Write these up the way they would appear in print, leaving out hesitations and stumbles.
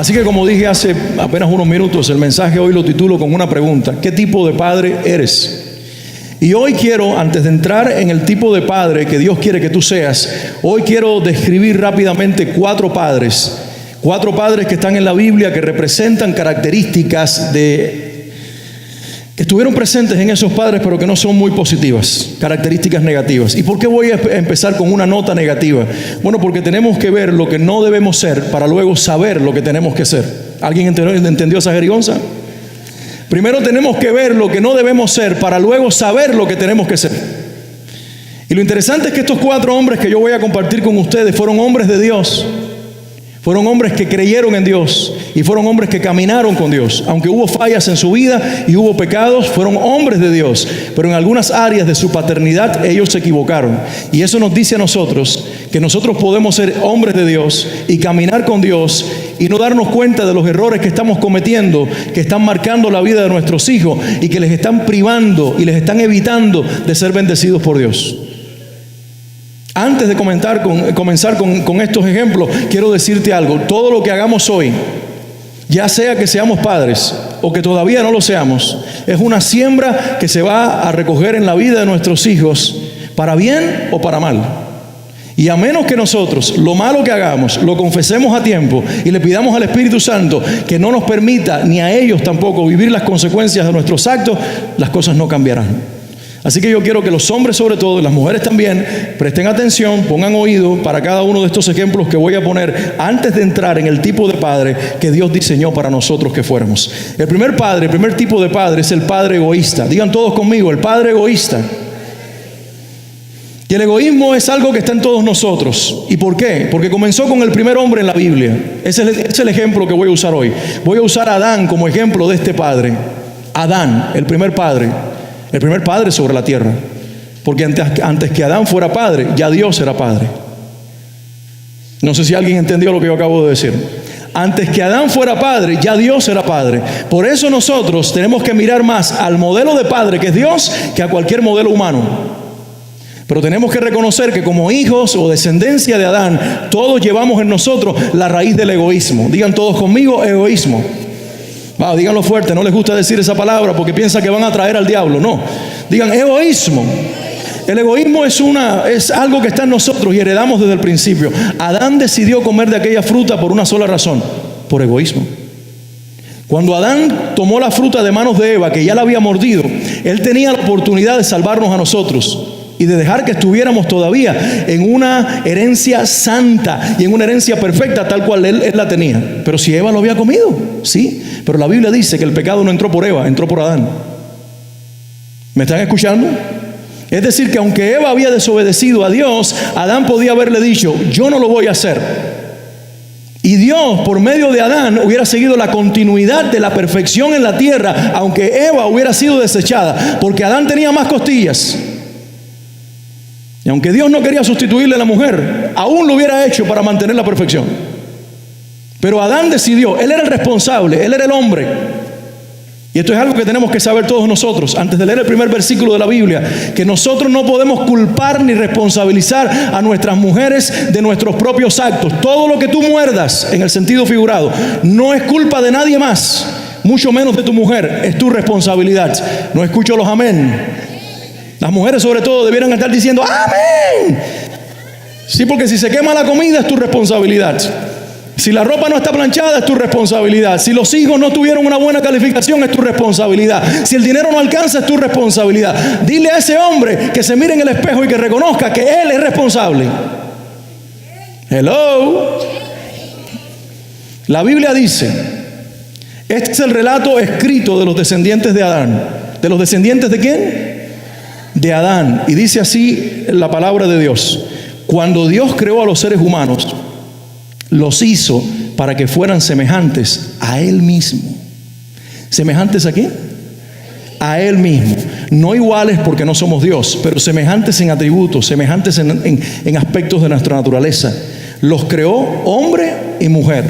Así que, como dije hace apenas unos minutos, el mensaje hoy lo titulo con una pregunta: ¿qué tipo de padre eres? Y hoy quiero, antes de entrar en el tipo de padre que Dios quiere que tú seas, hoy quiero describir rápidamente cuatro padres que están en la Biblia, que representan características que estuvieron presentes en esos padres, pero que no son muy positivas, características negativas. ¿Y por qué voy a empezar con una nota negativa? Bueno, porque tenemos que ver lo que no debemos ser para luego saber lo que tenemos que ser. ¿Alguien entendió esa jerigonza? Primero tenemos que ver lo que no debemos ser para luego saber lo que tenemos que ser. Y lo interesante es que estos cuatro hombres que yo voy a compartir con ustedes fueron hombres de Dios. Fueron hombres que creyeron en Dios y fueron hombres que caminaron con Dios. Aunque hubo fallas en su vida y hubo pecados, fueron hombres de Dios. Pero en algunas áreas de su paternidad ellos se equivocaron. Y eso nos dice a nosotros que nosotros podemos ser hombres de Dios y caminar con Dios y no darnos cuenta de los errores que estamos cometiendo, que están marcando la vida de nuestros hijos y que les están privando y les están evitando de ser bendecidos por Dios. Antes de comenzar con estos ejemplos, quiero decirte algo. Todo lo que hagamos hoy, ya sea que seamos padres o que todavía no lo seamos, es una siembra que se va a recoger en la vida de nuestros hijos, para bien o para mal. Y a menos que nosotros, lo malo que hagamos, lo confesemos a tiempo y le pidamos al Espíritu Santo que no nos permita, ni a ellos tampoco, vivir las consecuencias de nuestros actos, las cosas no cambiarán. Así que yo quiero que los hombres, sobre todo, y las mujeres también, presten atención, pongan oído para cada uno de estos ejemplos que voy a poner antes de entrar en el tipo de padre que Dios diseñó para nosotros que fuéramos. El primer tipo de padre es el padre egoísta. Digan todos conmigo: el padre egoísta. Y el egoísmo es algo que está en todos nosotros. ¿Y por qué? Porque comenzó con el primer hombre en la Biblia. Ese es el ejemplo que voy a usar hoy. Voy a usar a Adán como ejemplo de este padre. Adán, el primer padre sobre la tierra. Porque antes que Adán fuera padre, ya Dios era padre. No sé si alguien entendió lo que yo acabo de decir. Antes que Adán fuera padre, ya Dios era padre. Por eso nosotros tenemos que mirar más al modelo de padre que es Dios que a cualquier modelo humano. Pero tenemos que reconocer que como hijos o descendencia de Adán, todos llevamos en nosotros la raíz del egoísmo. Digan todos conmigo: egoísmo. Wow, díganlo fuerte, no les gusta decir esa palabra porque piensan que van a traer al diablo. No, digan egoísmo. El egoísmo es algo que está en nosotros y heredamos desde el principio. Adán decidió comer de aquella fruta por una sola razón: por egoísmo. Cuando Adán tomó la fruta de manos de Eva, que ya la había mordido, él tenía la oportunidad de salvarnos a nosotros y de dejar que estuviéramos todavía en una herencia santa y en una herencia perfecta tal cual él la tenía. Pero si Eva lo había comido, sí. Pero la Biblia dice que el pecado no entró por Eva, entró por Adán. ¿Me están escuchando? Es decir, que aunque Eva había desobedecido a Dios, Adán podía haberle dicho: yo no lo voy a hacer. Y Dios, por medio de Adán, hubiera seguido la continuidad de la perfección en la tierra, aunque Eva hubiera sido desechada, porque Adán tenía más costillas. Y aunque Dios no quería sustituirle a la mujer, aún lo hubiera hecho para mantener la perfección. Pero Adán decidió, él era el responsable, él era el hombre. Y esto es algo que tenemos que saber todos nosotros, antes de leer el primer versículo de la Biblia, que nosotros no podemos culpar ni responsabilizar a nuestras mujeres de nuestros propios actos. Todo lo que tú muerdas, en el sentido figurado, no es culpa de nadie más, mucho menos de tu mujer, es tu responsabilidad. No escucho los amén. Las mujeres sobre todo debieran estar diciendo amén. Sí, porque si se quema la comida es tu responsabilidad. Si la ropa no está planchada es tu responsabilidad. Si los hijos no tuvieron una buena calificación es tu responsabilidad. Si el dinero no alcanza es tu responsabilidad. Dile a ese hombre que se mire en el espejo y que reconozca que él es responsable. Hello. La Biblia dice, este es el relato escrito de los descendientes de Adán. ¿De los descendientes de quién? De Adán. Y dice así la palabra de Dios: cuando Dios creó a los seres humanos, los hizo para que fueran semejantes a Él mismo. ¿Semejantes a quién? A Él mismo. No iguales porque no somos Dios, pero semejantes en atributos, semejantes en aspectos de nuestra naturaleza. Los creó hombre y mujer,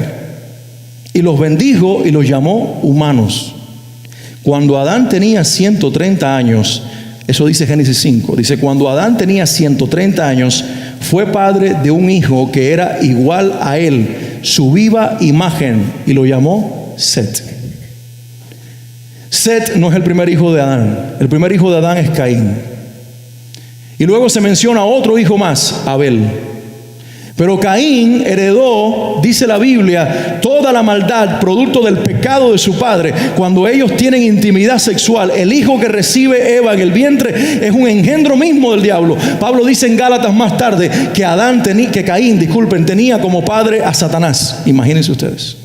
y los bendijo y los llamó humanos. Cuando Adán tenía 130 años, eso dice Génesis 5, dice: cuando Adán tenía 130 años, fue padre de un hijo que era igual a él, su viva imagen, y lo llamó Set. Set no es el primer hijo de Adán. El primer hijo de Adán es Caín. Y luego se menciona otro hijo más, Abel. Pero Caín heredó, dice la Biblia, toda la maldad producto del pecado de su padre. Cuando ellos tienen intimidad sexual, el hijo que recibe Eva en el vientre es un engendro mismo del diablo. Pablo dice en Gálatas más tarde que Caín, tenía como padre a Satanás. Imagínense ustedes.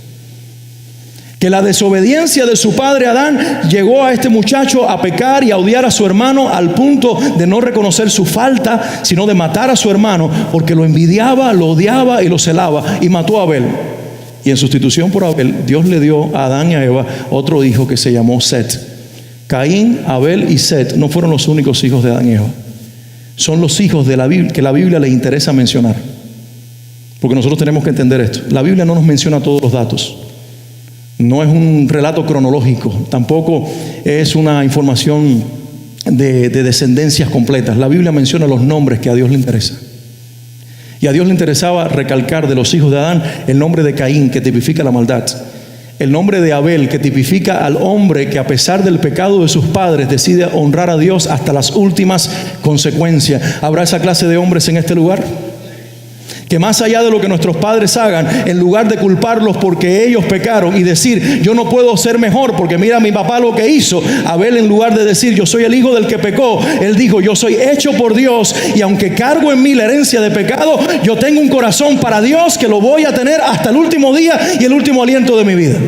Que la desobediencia de su padre Adán llegó a este muchacho a pecar y a odiar a su hermano al punto de no reconocer su falta, sino de matar a su hermano porque lo envidiaba, lo odiaba y lo celaba, y mató a Abel. Y en sustitución por Abel, Dios le dio a Adán y a Eva otro hijo que se llamó Set. Caín, Abel y Set no fueron los únicos hijos de Adán y Eva. Son los hijos de la Biblia que la Biblia le interesa mencionar. Porque nosotros tenemos que entender esto. La Biblia no nos menciona todos los datos. No es un relato cronológico, tampoco es una información de descendencias completas. La Biblia menciona los nombres que a Dios le interesa. Y a Dios le interesaba recalcar de los hijos de Adán el nombre de Caín, que tipifica la maldad. El nombre de Abel, que tipifica al hombre que a pesar del pecado de sus padres decide honrar a Dios hasta las últimas consecuencias. ¿Habrá esa clase de hombres en este lugar? Que más allá de lo que nuestros padres hagan, en lugar de culparlos porque ellos pecaron y decir, yo no puedo ser mejor porque mira mi papá lo que hizo, Abel, en lugar de decir, yo soy el hijo del que pecó, él dijo, yo soy hecho por Dios y aunque cargo en mí la herencia de pecado, yo tengo un corazón para Dios que lo voy a tener hasta el último día y el último aliento de mi vida.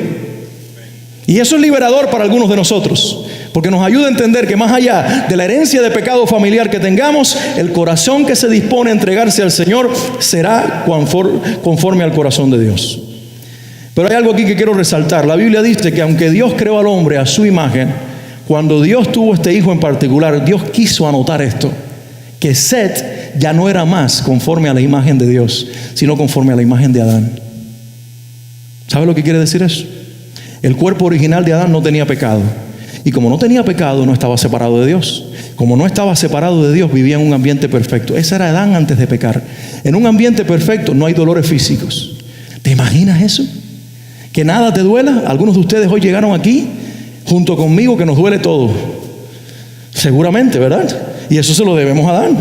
Y eso es liberador para algunos de nosotros, porque nos ayuda a entender que más allá de la herencia de pecado familiar que tengamos, el corazón que se dispone a entregarse al Señor será conforme al corazón de Dios. Pero hay algo aquí que quiero resaltar. La Biblia dice que aunque Dios creó al hombre a su imagen, cuando Dios tuvo este hijo en particular, Dios quiso anotar esto, que Set ya no era más conforme a la imagen de Dios, sino conforme a la imagen de Adán. ¿Sabe lo que quiere decir eso? El cuerpo original de Adán no tenía pecado. Y como no tenía pecado, no estaba separado de Dios. Como no estaba separado de Dios, vivía en un ambiente perfecto. Ese era Adán antes de pecar. En un ambiente perfecto no hay dolores físicos. ¿Te imaginas eso? Que nada te duela. Algunos de ustedes hoy llegaron aquí junto conmigo que nos duele todo. Seguramente, ¿verdad? Y eso se lo debemos a Adán.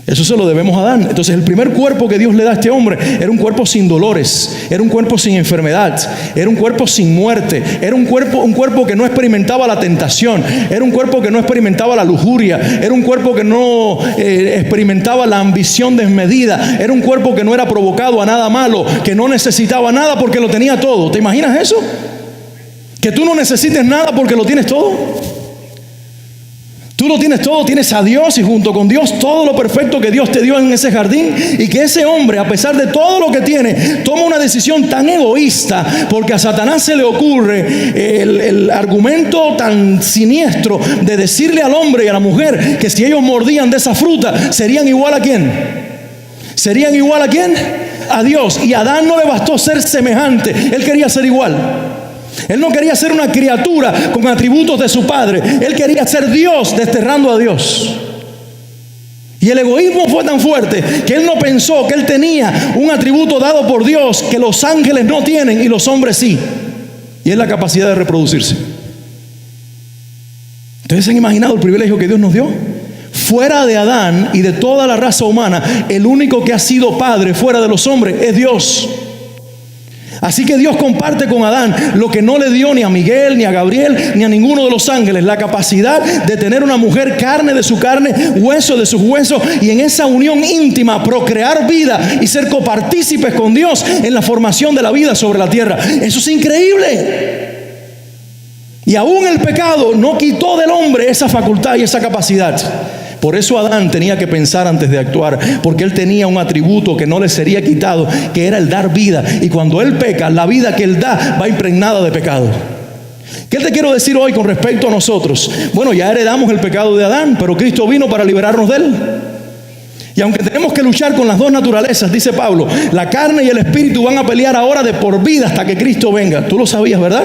Eso se lo debemos a Adán. Entonces el primer cuerpo que Dios le da a este hombre era un cuerpo sin dolores, era un cuerpo sin enfermedad, era un cuerpo sin muerte, era un cuerpo que no experimentaba la tentación, era un cuerpo que no experimentaba la lujuria, era un cuerpo que no experimentaba la ambición desmedida, era un cuerpo que no era provocado a nada malo, que no necesitaba nada porque lo tenía todo. ¿Te imaginas eso? Que tú no necesites nada porque lo tienes todo. Tú lo tienes todo, tienes a Dios y junto con Dios todo lo perfecto que Dios te dio en ese jardín, y que ese hombre, a pesar de todo lo que tiene, toma una decisión tan egoísta porque a Satanás se le ocurre el argumento tan siniestro de decirle al hombre y a la mujer que si ellos mordían de esa fruta serían igual a ¿quién? ¿Serían igual a quién? A Dios. Y a Adán no le bastó ser semejante, él quería ser igual. Él no quería ser una criatura con atributos de su padre. Él quería ser Dios, desterrando a Dios. Y el egoísmo fue tan fuerte que él no pensó que él tenía un atributo dado por Dios que los ángeles no tienen y los hombres sí. Y es la capacidad de reproducirse. ¿Ustedes se han imaginado el privilegio que Dios nos dio? Fuera de Adán y de toda la raza humana, el único que ha sido padre fuera de los hombres es Dios. Así que Dios comparte con Adán lo que no le dio ni a Miguel, ni a Gabriel, ni a ninguno de los ángeles: la capacidad de tener una mujer, carne de su carne, hueso de sus huesos, y en esa unión íntima procrear vida y ser copartícipes con Dios en la formación de la vida sobre la tierra. Eso es increíble. Y aún el pecado no quitó del hombre esa facultad y esa capacidad. Por eso Adán tenía que pensar antes de actuar, porque él tenía un atributo que no le sería quitado, que era el dar vida. Y cuando él peca, la vida que él da va impregnada de pecado. ¿Qué te quiero decir hoy con respecto a nosotros? Bueno, ya heredamos el pecado de Adán, pero Cristo vino para liberarnos de él. Y aunque tenemos que luchar con las dos naturalezas, dice Pablo, la carne y el espíritu van a pelear ahora de por vida hasta que Cristo venga. Tú lo sabías, ¿verdad?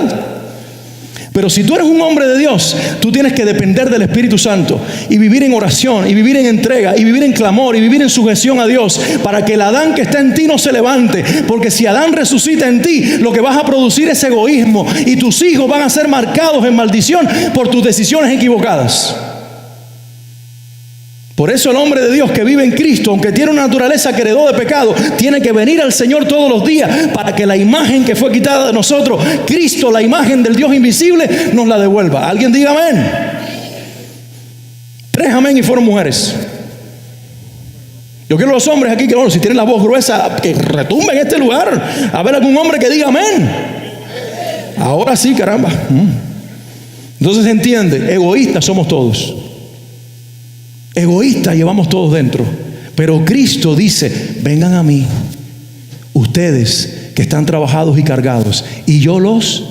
Pero si tú eres un hombre de Dios, tú tienes que depender del Espíritu Santo y vivir en oración, y vivir en entrega, y vivir en clamor, y vivir en sujeción a Dios, para que el Adán que está en ti no se levante. Porque si Adán resucita en ti, lo que vas a producir es egoísmo, y tus hijos van a ser marcados en maldición por tus decisiones equivocadas. Por eso el hombre de Dios que vive en Cristo, aunque tiene una naturaleza que heredó de pecado, tiene que venir al Señor todos los días para que la imagen que fue quitada de nosotros, Cristo, la imagen del Dios invisible, nos la devuelva. Alguien diga amén. 3 amén y fueron mujeres. Yo quiero los hombres aquí que, bueno, si tienen la voz gruesa, que retumben en este lugar. A ver algún hombre que diga amén. Ahora sí, caramba. Entonces entiende, egoístas somos todos. Egoístas llevamos todos dentro. Pero Cristo dice, vengan a mí, ustedes que están trabajados y cargados, y yo los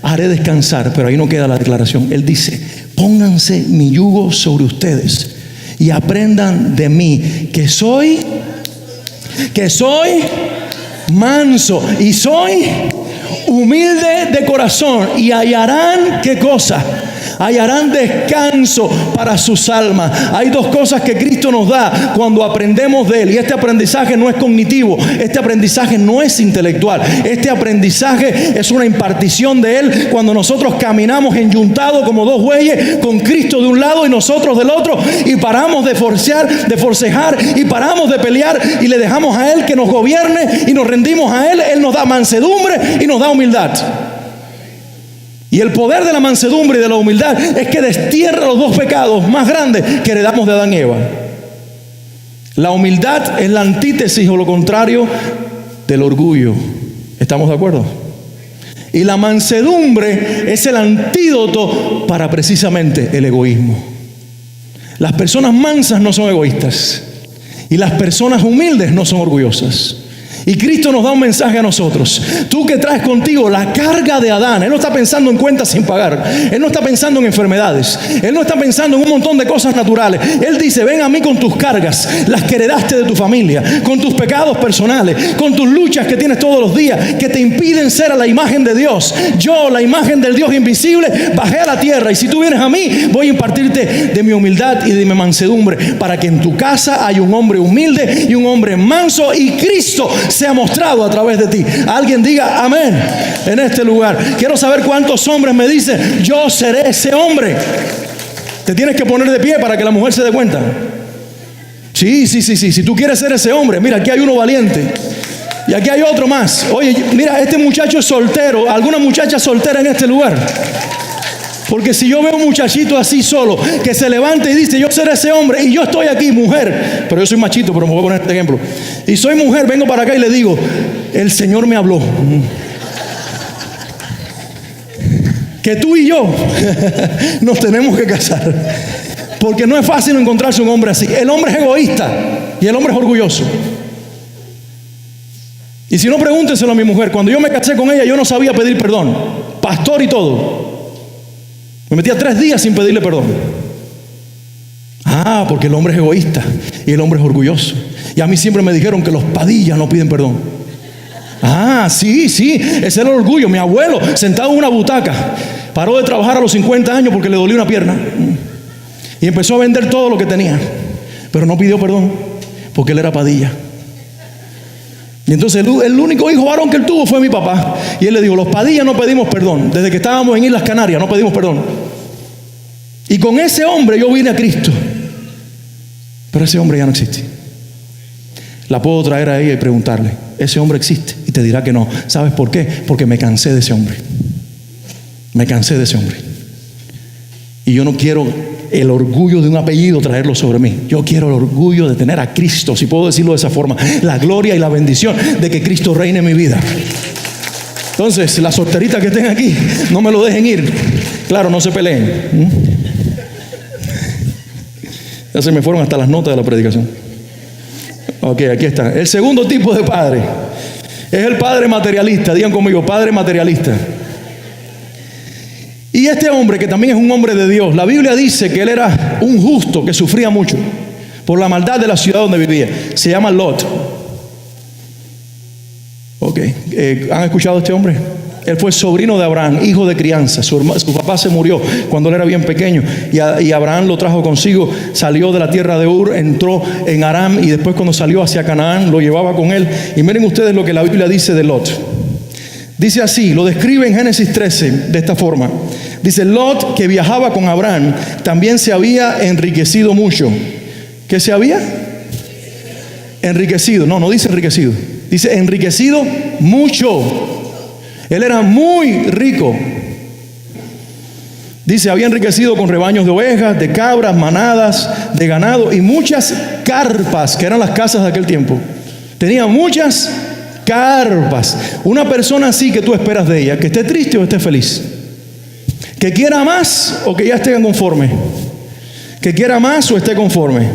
haré descansar. Pero ahí no queda la declaración. Él dice, pónganse mi yugo sobre ustedes y aprendan de mí, que soy manso y soy humilde de corazón, y hallarán, ¿qué cosa? Hallarán descanso para sus almas. Hay 2 cosas que Cristo nos da cuando aprendemos de Él. Y este aprendizaje no es cognitivo. Este aprendizaje no es intelectual. Este aprendizaje es una impartición de Él cuando nosotros caminamos enyuntados como 2 bueyes, con Cristo de un lado y nosotros del otro, y paramos de forcejar, y paramos de pelear, y le dejamos a Él que nos gobierne, y nos rendimos a Él. Él nos da mansedumbre y nos da humildad. Y el poder de la mansedumbre y de la humildad es que destierra los 2 pecados más grandes que heredamos de Adán y Eva. La humildad es la antítesis o lo contrario del orgullo. ¿Estamos de acuerdo? Y la mansedumbre es el antídoto para precisamente el egoísmo. Las personas mansas no son egoístas, y las personas humildes no son orgullosas. Y Cristo nos da un mensaje a nosotros. Tú que traes contigo la carga de Adán. Él no está pensando en cuentas sin pagar. Él no está pensando en enfermedades. Él no está pensando en un montón de cosas naturales. Él dice, ven a mí con tus cargas, las que heredaste de tu familia, con tus pecados personales, con tus luchas que tienes todos los días, que te impiden ser a la imagen de Dios. Yo, la imagen del Dios invisible, bajé a la tierra. Y si tú vienes a mí, voy a impartirte de mi humildad y de mi mansedumbre, para que en tu casa haya un hombre humilde y un hombre manso, y Cristo se ha mostrado a través de ti. Alguien diga amén en este lugar. Quiero saber cuántos hombres me dicen, yo seré ese hombre. Te tienes que poner de pie para que la mujer se dé cuenta. Sí. Si tú quieres ser ese hombre, mira, aquí hay uno valiente. Y aquí hay otro más. Oye, mira, este muchacho es soltero. ¿Alguna muchacha soltera en este lugar? Porque si yo veo un muchachito así solo, que se levanta y dice, yo seré ese hombre, y yo estoy aquí, mujer, pero yo soy machito, pero me voy a poner este ejemplo, y soy mujer, vengo para acá y le digo, el Señor me habló, que tú y yo nos tenemos que casar, porque no es fácil encontrarse un hombre así. El hombre es egoísta y el hombre es orgulloso. Y si no, pregúntenselo a mi mujer. Cuando yo me casé con ella, yo no sabía pedir perdón, pastor y todo. Me metía 3 días sin pedirle perdón. Porque el hombre es egoísta y el hombre es orgulloso. Y a mí siempre me dijeron que los Padillas no piden perdón. Sí, ese es el orgullo. Mi abuelo, sentado en una butaca, paró de trabajar a los 50 años porque le dolió una pierna, y empezó a vender todo lo que tenía, pero no pidió perdón porque él era Padilla. Y entonces el único hijo varón que él tuvo fue mi papá. Y él le dijo, los Padillas no pedimos perdón. Desde que estábamos en Islas Canarias no pedimos perdón. Y con ese hombre yo vine a Cristo. Pero ese hombre ya no existe. La puedo traer a ella y preguntarle, ¿ese hombre existe? Y te dirá que no. ¿Sabes por qué? Porque me cansé de ese hombre. Me cansé de ese hombre. Y yo no quiero el orgullo de un apellido traerlo sobre mí. Yo quiero el orgullo de tener a Cristo, si puedo decirlo de esa forma, la gloria y la bendición de que Cristo reine en mi vida. Entonces, las solteritas que estén aquí, no me lo dejen ir. Claro, no se peleen. Ya se me fueron hasta las notas de la predicación. Ok, aquí está. El segundo tipo de padre es el padre materialista. Digan conmigo, padre materialista. Y este hombre, que también es un hombre de Dios, la Biblia dice que él era un justo que sufría mucho por la maldad de la ciudad donde vivía. Se llama Lot. Ok, ¿han escuchado a este hombre? Él fue sobrino de Abraham, hijo de crianza. Su papá se murió cuando él era bien pequeño y Abraham lo trajo consigo. Salió de la tierra de Ur, entró en Aram y después cuando salió hacia Canaán lo llevaba con él. Y miren ustedes lo que la Biblia dice de Lot. Dice así, lo describe en Génesis 13 de esta forma. Dice: Lot, que viajaba con Abraham, también se había enriquecido mucho. ¿Qué se había? Enriquecido. No dice enriquecido. Dice enriquecido mucho. Él era muy rico. Dice, había enriquecido con rebaños de ovejas, de cabras, manadas, de ganado y muchas carpas, que eran las casas de aquel tiempo. Tenía muchas carpas. Una persona así que tú esperas de ella, que esté triste o esté feliz, que quiera más o que ya esté conforme, que quiera más o esté conforme.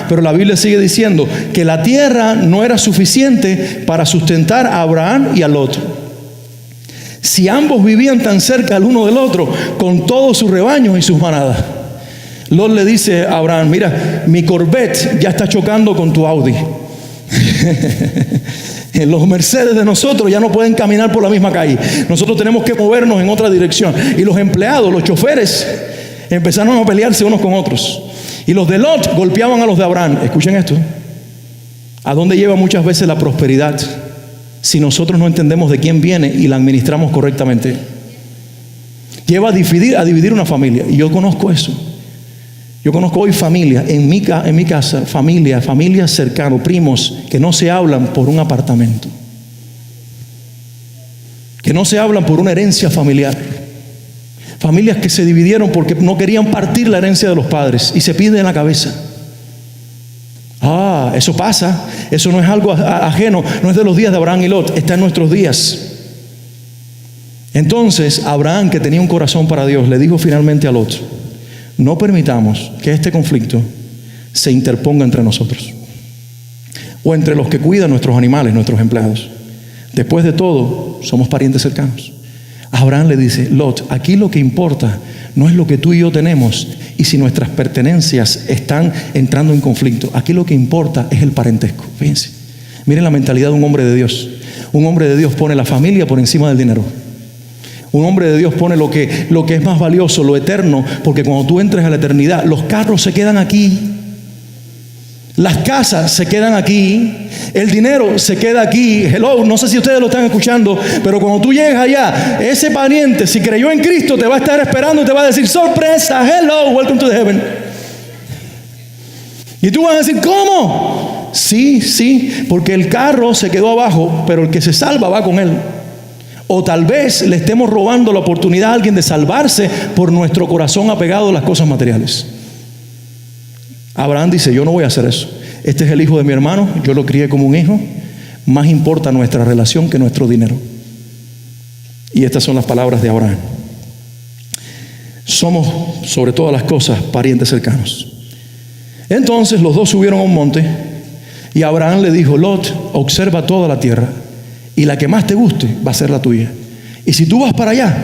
Pero la Biblia sigue diciendo que la tierra no era suficiente para sustentar a Abraham y a Lot. Si ambos vivían tan cerca el uno del otro, con todos sus rebaños y sus manadas. Lot le dice a Abraham: mira, mi Corvette ya está chocando con tu Audi. Los Mercedes de nosotros ya no pueden caminar por la misma calle. Nosotros tenemos que movernos en otra dirección. Y los empleados, los choferes, empezaron a pelearse unos con otros. Y los de Lot golpeaban a los de Abraham. Escuchen esto. ¿A dónde lleva muchas veces la prosperidad si nosotros no entendemos de quién viene y la administramos correctamente? Lleva a dividir una familia. Y yo conozco eso. Yo conozco hoy familia, en mi casa, familias cercanas, primos, que no se hablan por un apartamento, que no se hablan por una herencia familiar. Familias que se dividieron porque no querían partir la herencia de los padres y se piden en la cabeza. Eso pasa. Eso no es algo ajeno, no es de los días de Abraham y Lot, está en nuestros días. Entonces Abraham, que tenía un corazón para Dios, le dijo finalmente a Lot: no permitamos que este conflicto se interponga entre nosotros o entre los que cuidan nuestros animales, nuestros empleados. Después de todo, somos parientes cercanos. Abraham le dice: Lot, aquí lo que importa no es lo que tú y yo tenemos y si nuestras pertenencias están entrando en conflicto. Aquí lo que importa es el parentesco. Fíjense, miren la mentalidad de un hombre de Dios. Un hombre de Dios pone la familia por encima del dinero. Un hombre de Dios pone lo que es más valioso, lo eterno, porque cuando tú entres a la eternidad, los carros se quedan aquí, las casas se quedan aquí, el dinero se queda aquí. Hello, no sé si ustedes lo están escuchando, pero cuando tú llegues allá, ese pariente, si creyó en Cristo, te va a estar esperando y te va a decir: sorpresa, hello, welcome to the heaven. Y tú vas a decir: ¿cómo? Sí, porque el carro se quedó abajo, pero el que se salva va con él. O tal vez le estemos robando la oportunidad a alguien de salvarse por nuestro corazón apegado a las cosas materiales. Abraham dice: yo no voy a hacer eso. Este es el hijo de mi hermano, yo lo crié como un hijo. Más importa nuestra relación que nuestro dinero. Y estas son las palabras de Abraham. Somos, sobre todas las cosas, parientes cercanos. Entonces los dos subieron a un monte y Abraham le dijo: Lot, observa toda la tierra, y la que más te guste va a ser la tuya. Y si tú vas para allá,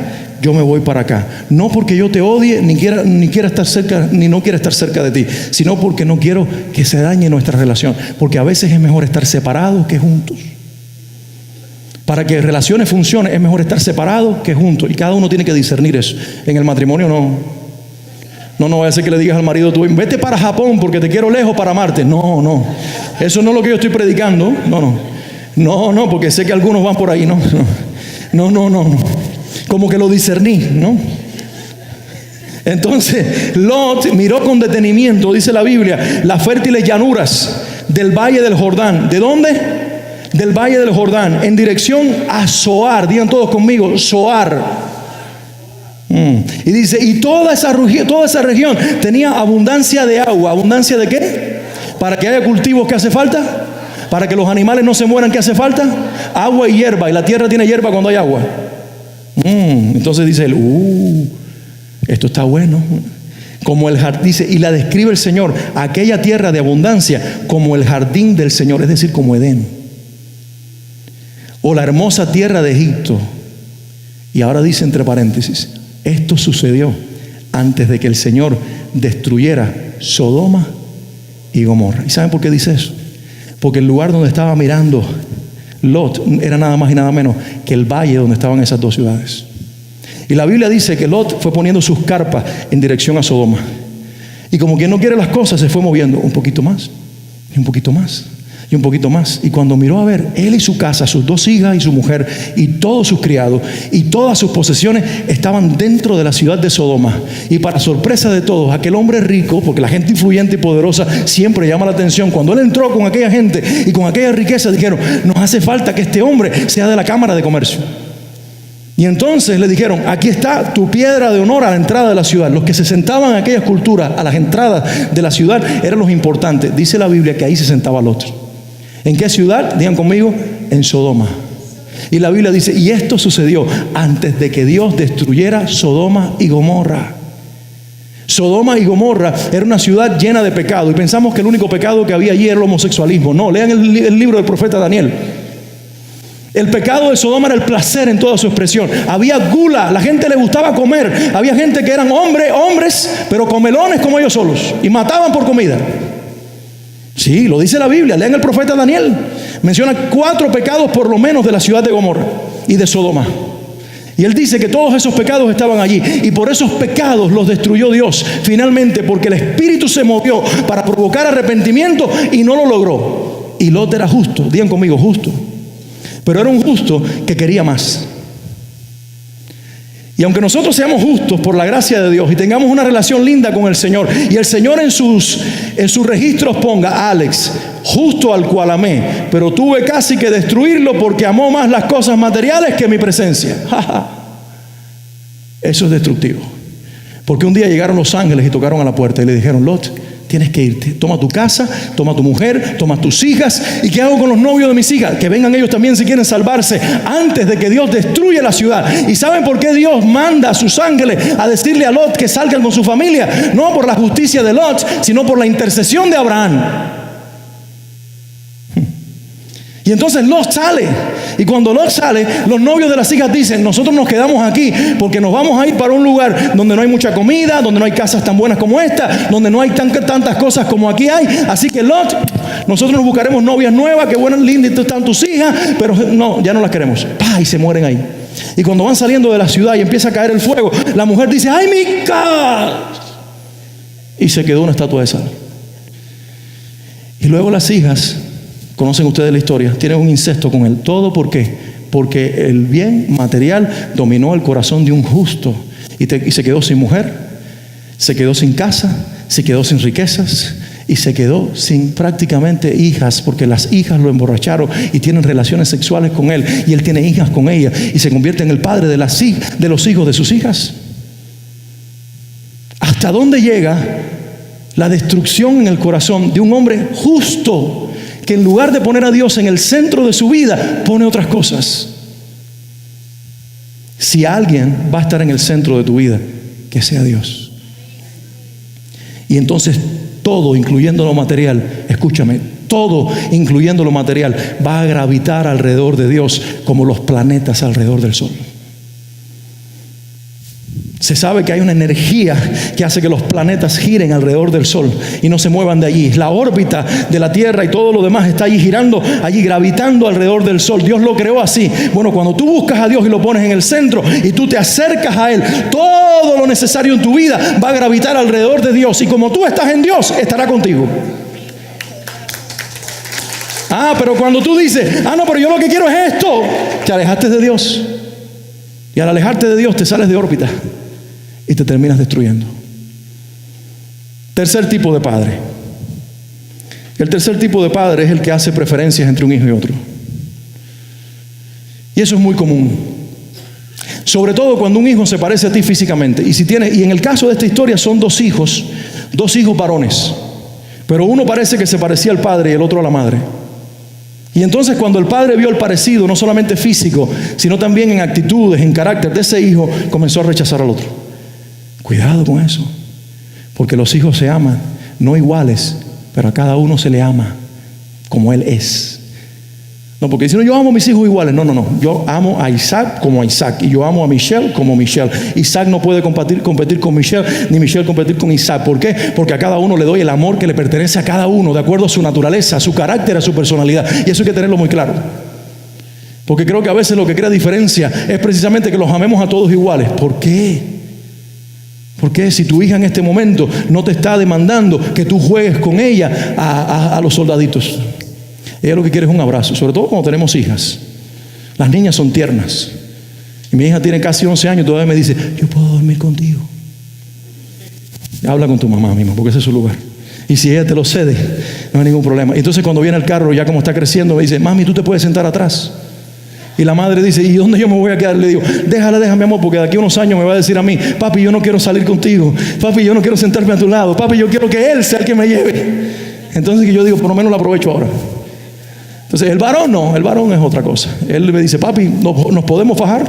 yo me voy para acá. No porque yo te odie, ni quiera estar cerca, ni no quiera estar cerca de ti, sino porque no quiero que se dañe nuestra relación. Porque a veces es mejor estar separados que juntos. Para que relaciones funcionen es mejor estar separados que juntos. Y cada uno tiene que discernir eso. En el matrimonio no vaya a ser que le digas al marido: tú vete para Japón porque te quiero lejos para amarte. No. Eso no es lo que yo estoy predicando. No, porque sé que algunos van por ahí. No. Como que lo discerní, ¿no? Entonces Lot miró con detenimiento, dice la Biblia, las fértiles llanuras del valle del Jordán. ¿De dónde? Del valle del Jordán, en dirección a Zoar. Digan todos conmigo: Zoar. Y dice: y toda esa región tenía abundancia de agua. ¿Abundancia de qué? Para que haya cultivos. ¿Qué hace falta? Para que los animales no se mueran. ¿Qué hace falta? Agua y hierba. Y la tierra tiene hierba cuando hay agua. Entonces dice él: esto está bueno. Como el jardín, dice, y la describe el Señor, aquella tierra de abundancia, como el jardín del Señor, es decir, como Edén, o la hermosa tierra de Egipto. Y ahora dice entre paréntesis: esto sucedió antes de que el Señor destruyera Sodoma y Gomorra. ¿Y saben por qué dice eso? Porque el lugar donde estaba mirando Lot era nada más y nada menos que el valle donde estaban esas dos ciudades. Y la Biblia dice que Lot fue poniendo sus carpas en dirección a Sodoma. Y como quien no quiere las cosas, se fue moviendo un poquito más, y un poquito más, y un poquito más. Y cuando miró a ver, él y su casa, sus dos hijas y su mujer, y todos sus criados, y todas sus posesiones, estaban dentro de la ciudad de Sodoma. Y para sorpresa de todos, aquel hombre rico, porque la gente influyente y poderosa siempre llama la atención, cuando él entró con aquella gente y con aquella riqueza, dijeron: nos hace falta que este hombre sea de la Cámara de Comercio. Y entonces le dijeron: aquí está tu piedra de honor a la entrada de la ciudad. Los que se sentaban en aquella escultura a las entradas de la ciudad eran los importantes. Dice la Biblia que ahí se sentaba Lot. ¿En qué ciudad? Digan conmigo: en Sodoma. Y la Biblia dice: y esto sucedió antes de que Dios destruyera Sodoma y Gomorra. Sodoma y Gomorra era una ciudad llena de pecado, y pensamos que el único pecado que había allí era el homosexualismo. No, lean el libro del profeta Daniel. El pecado de Sodoma era el placer en toda su expresión. Había gula, la gente le gustaba comer. Había gente que eran hombres, pero comelones como ellos solos, y mataban por comida. Sí, lo dice la Biblia. Lean el profeta Daniel. Menciona 4 pecados por lo menos de la ciudad de Gomorra y de Sodoma. Y él dice que todos esos pecados estaban allí, y por esos pecados los destruyó Dios finalmente, porque el Espíritu se movió para provocar arrepentimiento y no lo logró. Y Lot era justo, digan conmigo, justo. Pero era un justo que quería más. Y aunque nosotros seamos justos por la gracia de Dios y tengamos una relación linda con el Señor, y el Señor en sus registros ponga: Alex, justo al cual amé, pero tuve casi que destruirlo porque amó más las cosas materiales que mi presencia. Eso es destructivo. Porque un día llegaron los ángeles y tocaron a la puerta y le dijeron: Lot, tienes que irte. Toma tu casa, toma tu mujer, toma tus hijas. ¿Y qué hago con los novios de mis hijas? Que vengan ellos también si quieren salvarse, antes de que Dios destruya la ciudad. ¿Y saben por qué Dios manda a sus ángeles a decirle a Lot que salgan con su familia? No por la justicia de Lot, sino por la intercesión de Abraham. Y entonces Lot sale. Y cuando Lot sale, los novios de las hijas dicen: nosotros nos quedamos aquí porque nos vamos a ir para un lugar donde no hay mucha comida, donde no hay casas tan buenas como esta, donde no hay tantas cosas como aquí hay. Así que Lot, nosotros nos buscaremos novias nuevas, que buenas, lindas están tus hijas, pero no, ya no las queremos. ¡Pah! Y se mueren ahí. Y cuando van saliendo de la ciudad y empieza a caer el fuego, la mujer dice: ¡ay, mi casa! Y se quedó una estatua de sal. Y luego las hijas, conocen ustedes la historia, tienen un incesto con él. ¿Todo por qué? Porque el bien material dominó el corazón de un justo, y se quedó sin mujer, se quedó sin casa, se quedó sin riquezas, y se quedó sin prácticamente hijas, porque las hijas lo emborracharon y tienen relaciones sexuales con él, y él tiene hijas con ella, y se convierte en el padre de los hijos de sus hijas. ¿Hasta dónde llega la destrucción en el corazón de un hombre justo, que en lugar de poner a Dios en el centro de su vida, pone otras cosas? Si alguien va a estar en el centro de tu vida, que sea Dios. Y entonces todo, incluyendo lo material, escúchame, todo, incluyendo lo material, va a gravitar alrededor de Dios como los planetas alrededor del sol. Se sabe que hay una energía que hace que los planetas giren alrededor del sol y no se muevan de allí. La órbita de la Tierra y todo lo demás está allí girando, allí gravitando alrededor del sol. Dios lo creó así. Bueno, cuando tú buscas a Dios y lo pones en el centro y tú te acercas a Él, todo lo necesario en tu vida va a gravitar alrededor de Dios. Y como tú estás en Dios, estará contigo. Pero cuando tú dices: no, pero yo lo que quiero es esto, te alejaste de Dios. Y al alejarte de Dios te sales de órbita y te terminas destruyendo. Tercer tipo de padre. El tercer tipo de padre es el que hace preferencias entre un hijo y otro. Y eso es muy común. Sobre todo cuando un hijo se parece a ti físicamente. Y en el caso de esta historia son dos hijos varones. Pero uno parece que se parecía al padre y el otro a la madre. Y entonces cuando el padre vio el parecido, no solamente físico, sino también en actitudes, en carácter de ese hijo, comenzó a rechazar al otro. Cuidado con eso, porque los hijos se aman, no iguales, pero a cada uno se le ama como él es. No, porque si no, yo amo a mis hijos iguales. No. Yo amo a Isaac como a Isaac, y yo amo a Michelle como Michelle. Isaac no puede competir con Michelle, ni Michelle competir con Isaac. ¿Por qué? Porque a cada uno le doy el amor que le pertenece a cada uno, de acuerdo a su naturaleza, a su carácter, a su personalidad. Y eso hay que tenerlo muy claro. Porque creo que a veces lo que crea diferencia es precisamente que los amemos a todos iguales. ¿Por qué? ¿Por qué si tu hija en este momento no te está demandando que tú juegues con ella a los soldaditos? Ella lo que quiere es un abrazo, sobre todo cuando tenemos hijas. Las niñas son tiernas. Y mi hija tiene casi 11 años y todavía me dice, yo puedo dormir contigo. Habla con tu mamá mismo, porque ese es su lugar. Y si ella te lo cede, no hay ningún problema. Y entonces cuando viene el carro, ya como está creciendo, me dice, mami, tú te puedes sentar atrás. Y la madre dice, ¿y dónde yo me voy a quedar? Le digo, déjame amor, porque de aquí a unos años me va a decir a mí, papi, yo no quiero salir contigo. Papi, yo no quiero sentarme a tu lado. Papi, yo quiero que él sea el que me lleve. Entonces yo digo, por lo menos lo aprovecho ahora. Entonces el varón no, el varón es otra cosa. Él me dice, papi, ¿nos podemos fajar?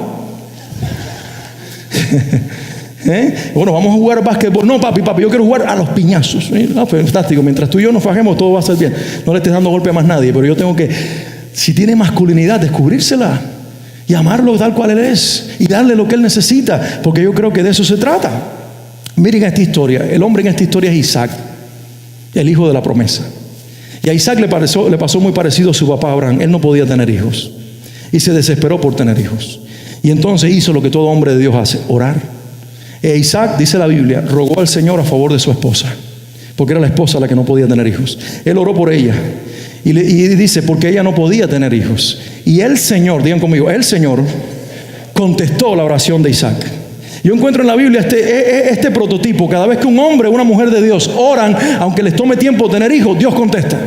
Bueno, vamos a jugar básquetbol. No, papi, yo quiero jugar a los piñazos. Fantástico, mientras tú y yo nos fajemos, todo va a ser bien. No le estés dando golpe a más nadie, pero yo tengo que, si tiene masculinidad, descubrírsela y amarlo tal cual él es y darle lo que él necesita, porque yo creo que de eso se trata. Miren esta historia. El hombre en esta historia es Isaac, el hijo de la promesa. Y a Isaac le pasó muy parecido a su papá Abraham. Él no podía tener hijos y se desesperó por tener hijos. Y entonces hizo lo que todo hombre de Dios hace, orar. E Isaac, dice la Biblia, rogó al Señor a favor de su esposa, porque era la esposa la que no podía tener hijos. Él oró por ella y dice, porque ella no podía tener hijos. Y el Señor, digan conmigo, el Señor contestó la oración de Isaac. Yo encuentro en la Biblia este prototipo. Cada vez que un hombre o una mujer de Dios oran, aunque les tome tiempo tener hijos, Dios contesta.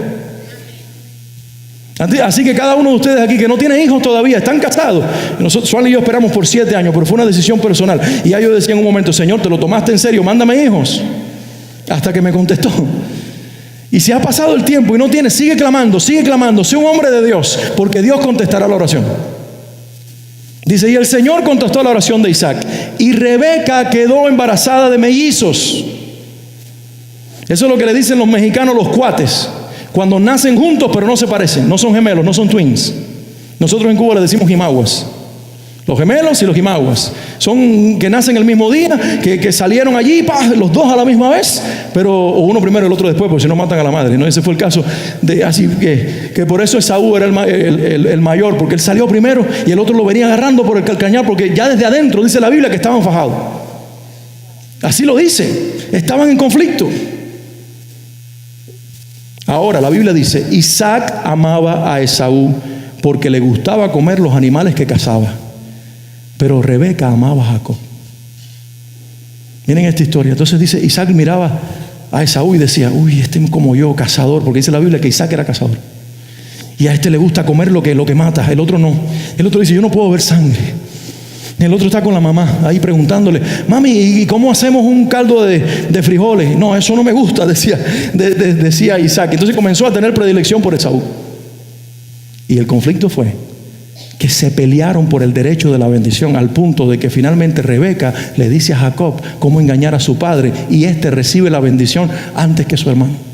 Así que cada uno de ustedes aquí que no tiene hijos todavía, están casados. Nosotros, Suan y yo esperamos por 7 años, pero fue una decisión personal. Y ya yo decía en un momento, Señor, ¿te lo tomaste en serio? Mándame hijos. Hasta que me contestó. Y si ha pasado el tiempo y no tienes, sigue clamando, sé un hombre de Dios, porque Dios contestará la oración. Dice, y el Señor contestó la oración de Isaac, y Rebeca quedó embarazada de mellizos. Eso es lo que le dicen los mexicanos los cuates, cuando nacen juntos pero no se parecen, no son gemelos, no son twins. Nosotros en Cuba le decimos jimaguas. Los gemelos y los jimaguas son que nacen el mismo día, que salieron allí, los dos a la misma vez, pero o uno primero y el otro después, porque si no matan a la madre, ¿no? Ese fue el caso de así que por eso Esaú era el mayor, porque él salió primero y el otro lo venía agarrando por el calcañar, porque ya desde adentro dice la Biblia que estaban fajados. Así lo dice, estaban en conflicto. Ahora la Biblia dice, Isaac amaba a Esaú porque le gustaba comer los animales que cazaba, pero Rebeca amaba a Jacob. Miren esta historia. Entonces dice, Isaac miraba a Esaú y decía, uy, este es como yo, cazador, porque dice la Biblia que Isaac era cazador. Y a este le gusta comer lo que mata, el otro no. El otro dice, yo no puedo ver sangre. El otro está con la mamá ahí preguntándole, mami, ¿y cómo hacemos un caldo de frijoles? No, eso no me gusta, decía Isaac. Entonces comenzó a tener predilección por Esaú. Y el conflicto fue que se pelearon por el derecho de la bendición, al punto de que finalmente Rebeca le dice a Jacob cómo engañar a su padre, y este recibe la bendición antes que su hermano.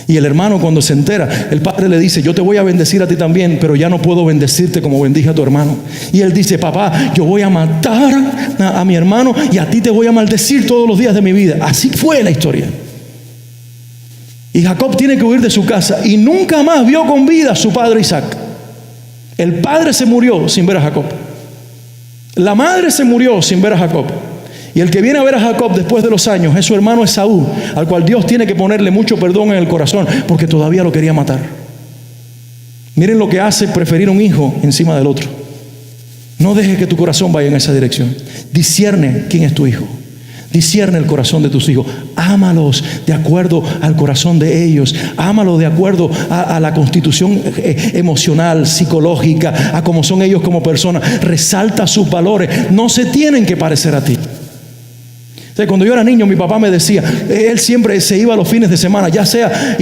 Y el hermano, cuando se entera, el padre le dice, yo te voy a bendecir a ti también, pero ya no puedo bendecirte como bendije a tu hermano. Y él dice, papá, yo voy a matar a mi hermano y a ti te voy a maldecir todos los días de mi vida. Así fue la historia. Y Jacob tiene que huir de su casa y nunca más vio con vida a su padre Isaac. El padre se murió sin ver a Jacob. La madre se murió sin ver a Jacob. Y el que viene a ver a Jacob después de los años es su hermano Esaú, al cual Dios tiene que ponerle mucho perdón en el corazón, porque todavía lo quería matar. Miren lo que hace preferir un hijo encima del otro. No dejes que tu corazón vaya en esa dirección. Discierne quién es tu hijo. Discierne el corazón de tus hijos. Ámalos de acuerdo al corazón de ellos. Ámalos de acuerdo a la constitución emocional, psicológica, a cómo son ellos como personas. Resalta sus valores. No se tienen que parecer a ti. Entonces, cuando yo era niño, mi papá me decía, él siempre se iba a los fines de semana, ya sea,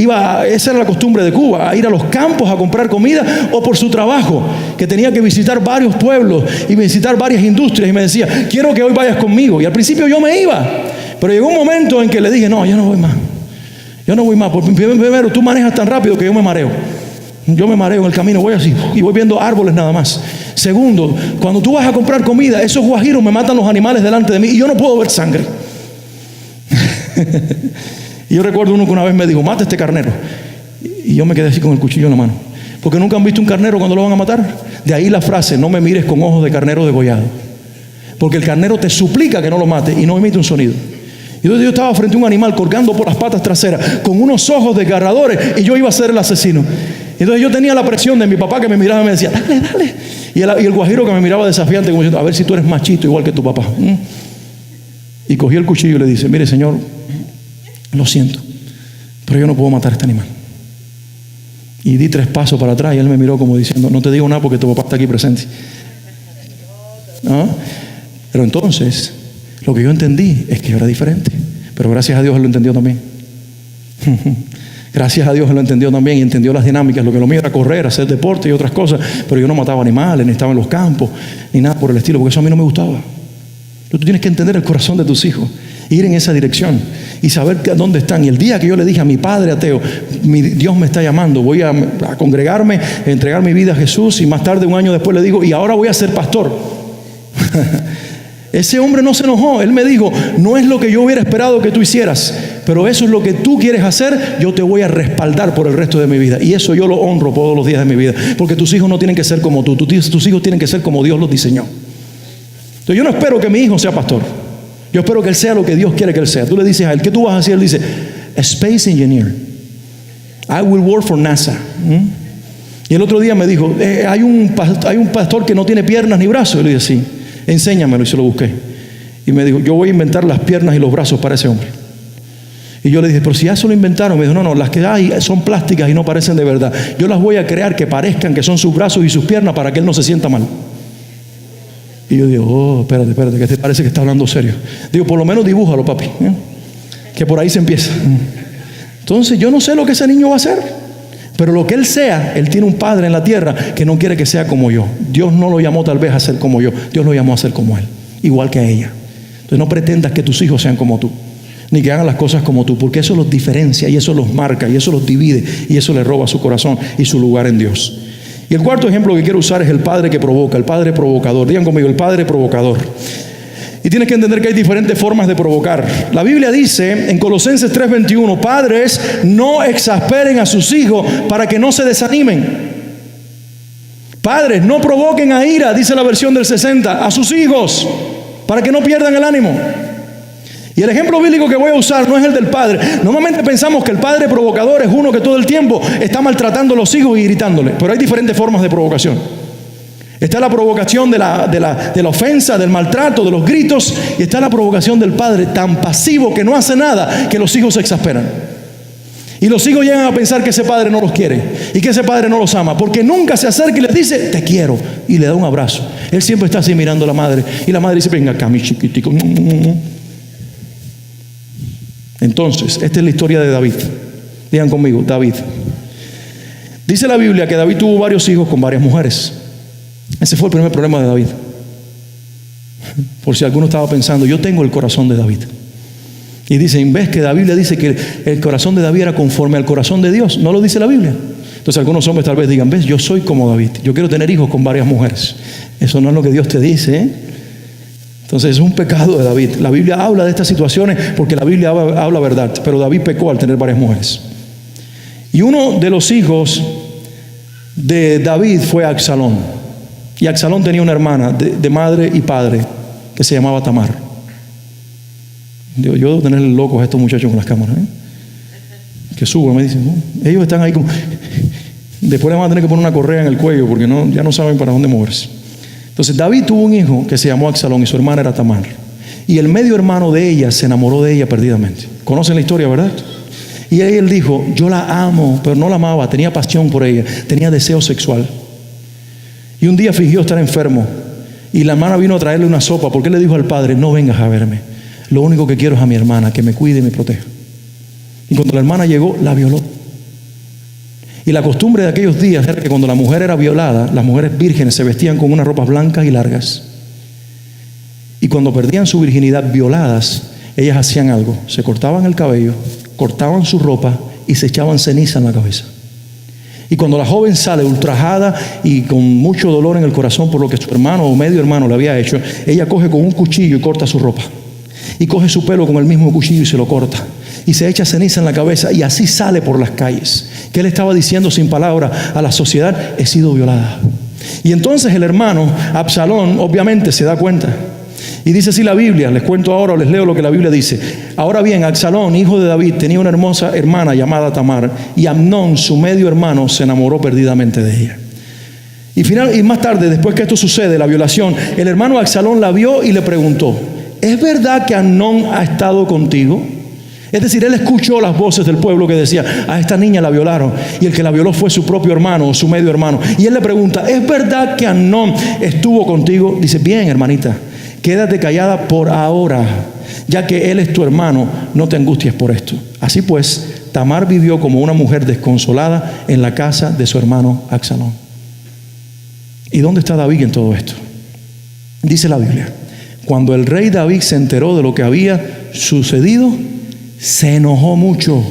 esa era la costumbre de Cuba, a ir a los campos a comprar comida, o por su trabajo, que tenía que visitar varios pueblos y visitar varias industrias, y me decía, quiero que hoy vayas conmigo. Y al principio yo me iba, pero llegó un momento en que le dije, no, yo no voy más, porque primero tú manejas tan rápido que yo me mareo. Yo me mareo en el camino, voy así y voy viendo árboles nada más. Segundo, cuando tú vas a comprar comida, esos guajiros me matan los animales delante de mí y yo no puedo ver sangre. Y yo recuerdo uno que una vez me dijo, mata este carnero. Y yo me quedé así con el cuchillo en la mano. Porque nunca han visto un carnero cuando lo van a matar. De ahí la frase, no me mires con ojos de carnero degollado. Porque el carnero te suplica que no lo mate y no emite un sonido. Y entonces yo estaba frente a un animal colgando por las patas traseras con unos ojos desgarradores y yo iba a ser el asesino. Entonces yo tenía la presión de mi papá que me miraba y me decía, dale, dale. Y el guajiro que me miraba desafiante como diciendo, a ver si tú eres machito igual que tu papá. Y cogí el cuchillo y le dice, mire señor, lo siento, pero yo no puedo matar a este animal. Y di 3 pasos para atrás y él me miró como diciendo, no te digo nada porque tu papá está aquí presente. ¿No? Pero entonces, lo que yo entendí es que yo era diferente. Pero gracias a Dios él lo entendió también. Gracias a Dios él lo entendió también y entendió las dinámicas. Lo que lo mío era correr, hacer deporte y otras cosas. Pero yo no mataba animales, ni estaba en los campos, ni nada por el estilo, porque eso a mí no me gustaba. Tú tienes que entender el corazón de tus hijos, ir en esa dirección y saber dónde están. Y el día que yo le dije a mi padre ateo, Dios me está llamando, voy a congregarme, a entregar mi vida a Jesús, y más tarde, un año después, le digo, y ahora voy a ser pastor. Ese hombre no se enojó. Él me dijo, no es lo que yo hubiera esperado que tú hicieras, pero eso es lo que tú quieres hacer. Yo te voy a respaldar por el resto de mi vida, y eso yo lo honro todos los días de mi vida, porque tus hijos no tienen que ser como tú. Tus hijos tienen que ser como Dios los diseñó. Entonces yo no espero que mi hijo sea pastor. Yo espero que él sea lo que Dios quiere que él sea. Tú le dices a él, ¿qué tú vas a hacer? Él dice, Space Engineer. I will work for NASA. Y el otro día me dijo, hay un pastor que no tiene piernas ni brazos. Y le dije, sí, enséñamelo. Y se lo busqué. Y me dijo, yo voy a inventar las piernas y los brazos para ese hombre. Y yo le dije, pero si ya se lo inventaron. Me dijo, no, las que hay son plásticas y no parecen de verdad. Yo las voy a crear que parezcan que son sus brazos y sus piernas para que él no se sienta mal. Y yo digo, espérate, que te parece que está hablando serio. Digo, por lo menos dibújalo, papi, que por ahí se empieza. Entonces yo no sé lo que ese niño va a hacer, pero lo que él sea, él tiene un padre en la tierra que no quiere que sea como yo. Dios no lo llamó tal vez a ser como yo, Dios lo llamó a ser como él, igual que a ella. Entonces no pretendas que tus hijos sean como tú, ni que hagan las cosas como tú, porque eso los diferencia y eso los marca y eso los divide y eso les roba su corazón y su lugar en Dios. Y el cuarto ejemplo que quiero usar es el padre que provoca, el padre provocador. Digan conmigo, el padre provocador. Y tienes que entender que hay diferentes formas de provocar. La Biblia dice en Colosenses 3:21, padres, no exasperen a sus hijos para que no se desanimen. Padres, no provoquen a ira, dice la versión del 60, a sus hijos, para que no pierdan el ánimo. Y el ejemplo bíblico que voy a usar no es el del padre. Normalmente pensamos que el padre provocador es uno que todo el tiempo está maltratando a los hijos y gritándole. Pero hay diferentes formas de provocación. Está la provocación de la ofensa, del maltrato, de los gritos. Y está la provocación del padre tan pasivo que no hace nada, que los hijos se exasperan. Y los hijos llegan a pensar que ese padre no los quiere y que ese padre no los ama, porque nunca se acerca y les dice, te quiero, y le da un abrazo. Él siempre está así mirando a la madre. Y la madre dice, venga acá, mi chiquitico. Entonces, esta es la historia de David. Digan conmigo, David. Dice la Biblia que David tuvo varios hijos con varias mujeres. Ese fue el primer problema de David. Por si alguno estaba pensando, yo tengo el corazón de David. Y dicen, ves que la Biblia dice que el corazón de David era conforme al corazón de Dios. ¿No lo dice la Biblia? Entonces algunos hombres tal vez digan, ves, yo soy como David. Yo quiero tener hijos con varias mujeres. Eso no es lo que Dios te dice, Entonces es un pecado de David. La Biblia habla de estas situaciones porque la Biblia habla verdad. Pero David pecó al tener varias mujeres. Y uno de los hijos de David fue Absalón. Y Absalón tenía una hermana de madre y padre que se llamaba Tamar. Yo debo tener locos a estos muchachos con las cámaras, que subo, me dicen, ellos están ahí como... Después les van a tener que poner una correa en el cuello porque ya no saben para dónde moverse. Entonces David tuvo un hijo que se llamó Absalón y su hermana era Tamar. Y el medio hermano de ella se enamoró de ella perdidamente. Conocen la historia, ¿verdad? Y él dijo, yo la amo, pero no la amaba, tenía pasión por ella, tenía deseo sexual. Y un día fingió estar enfermo y la hermana vino a traerle una sopa porque él le dijo al padre, no vengas a verme, lo único que quiero es a mi hermana, que me cuide y me proteja. Y cuando la hermana llegó, la violó. Y la costumbre de aquellos días era que cuando la mujer era violada, las mujeres vírgenes se vestían con unas ropas blancas y largas. Y cuando perdían su virginidad violadas, ellas hacían algo, se cortaban el cabello, cortaban su ropa y se echaban ceniza en la cabeza. Y cuando la joven sale ultrajada y con mucho dolor en el corazón por lo que su hermano o medio hermano le había hecho, ella coge con un cuchillo y corta su ropa. Y coge su pelo con el mismo cuchillo y se lo corta. y se echa ceniza en la cabeza y así sale por las calles. ¿Qué le estaba diciendo sin palabra a la sociedad? He sido violada. Y entonces el hermano Absalón obviamente se da cuenta. Y dice así la Biblia, les cuento ahora, o les leo lo que la Biblia dice. Ahora bien, Absalón, hijo de David, tenía una hermosa hermana llamada Tamar, y Amnón, su medio hermano, se enamoró perdidamente de ella. Y más tarde, después que esto sucede, la violación, el hermano Absalón la vio y le preguntó: ¿es verdad que Amnón ha estado contigo? Es decir, él escuchó las voces del pueblo que decía: a esta niña la violaron, y el que la violó fue su propio hermano o su medio hermano. Y él le pregunta: ¿es verdad que Amnón estuvo contigo? Dice: bien, hermanita, quédate callada por ahora, ya que él es tu hermano, no te angusties por esto. Así pues, Tamar vivió como una mujer desconsolada en la casa de su hermano Absalón. ¿Y dónde está David en todo esto? Dice la Biblia: cuando el rey David se enteró de lo que había sucedido, se enojó mucho.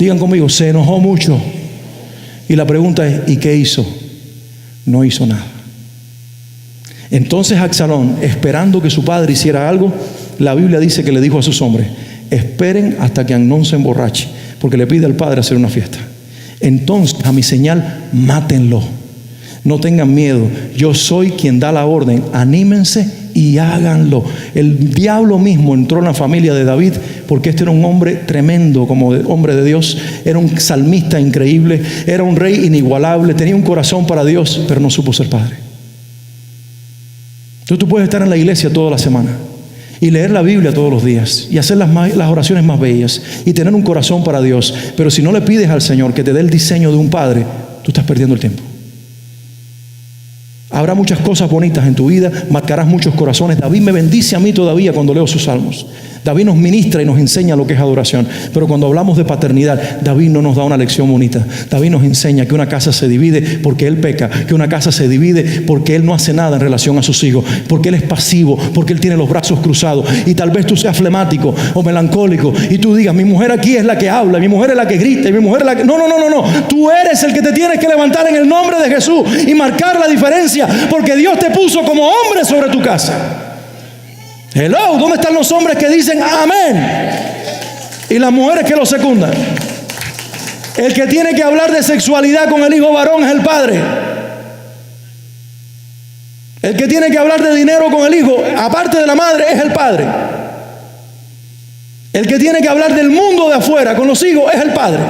Digan conmigo: se enojó mucho. Y la pregunta es: ¿y qué hizo? No hizo nada. Entonces Absalón, esperando que su padre hiciera algo, la Biblia dice que le dijo a sus hombres: esperen hasta que Amnón se emborrache, porque le pide al padre hacer una fiesta. Entonces, a mi señal, mátenlo. No tengan miedo, yo soy quien da la orden. Anímense y háganlo. El diablo mismo entró en la familia de David, porque este era un hombre tremendo como hombre de Dios. Era un salmista increíble, era un rey inigualable, tenía un corazón para Dios, pero no supo ser padre. Entonces tú puedes estar en la iglesia toda la semana y leer la Biblia todos los días y hacer las oraciones más bellas y tener un corazón para Dios, pero si no le pides al Señor que te dé el diseño de un padre, tú estás perdiendo el tiempo. Habrá muchas cosas bonitas en tu vida, marcarás muchos corazones. David me bendice a mí todavía cuando leo sus salmos. David nos ministra y nos enseña lo que es adoración. Pero cuando hablamos de paternidad, David no nos da una lección bonita. David nos enseña que una casa se divide porque él peca, que una casa se divide porque él no hace nada en relación a sus hijos, porque él es pasivo, porque él tiene los brazos cruzados. Y tal vez tú seas flemático o melancólico y tú digas: mi mujer aquí es la que habla, mi mujer es la que grita, y mi mujer es la que... No. Tú eres el que te tienes que levantar en el nombre de Jesús y marcar la diferencia, porque Dios te puso como hombre sobre tu casa. Hello, ¿dónde están los hombres que dicen amén? Y las mujeres que lo secundan. El que tiene que hablar de sexualidad con el hijo varón es el padre. El que tiene que hablar de dinero con el hijo, aparte de la madre, es el padre. El que tiene que hablar del mundo de afuera con los hijos es el padre.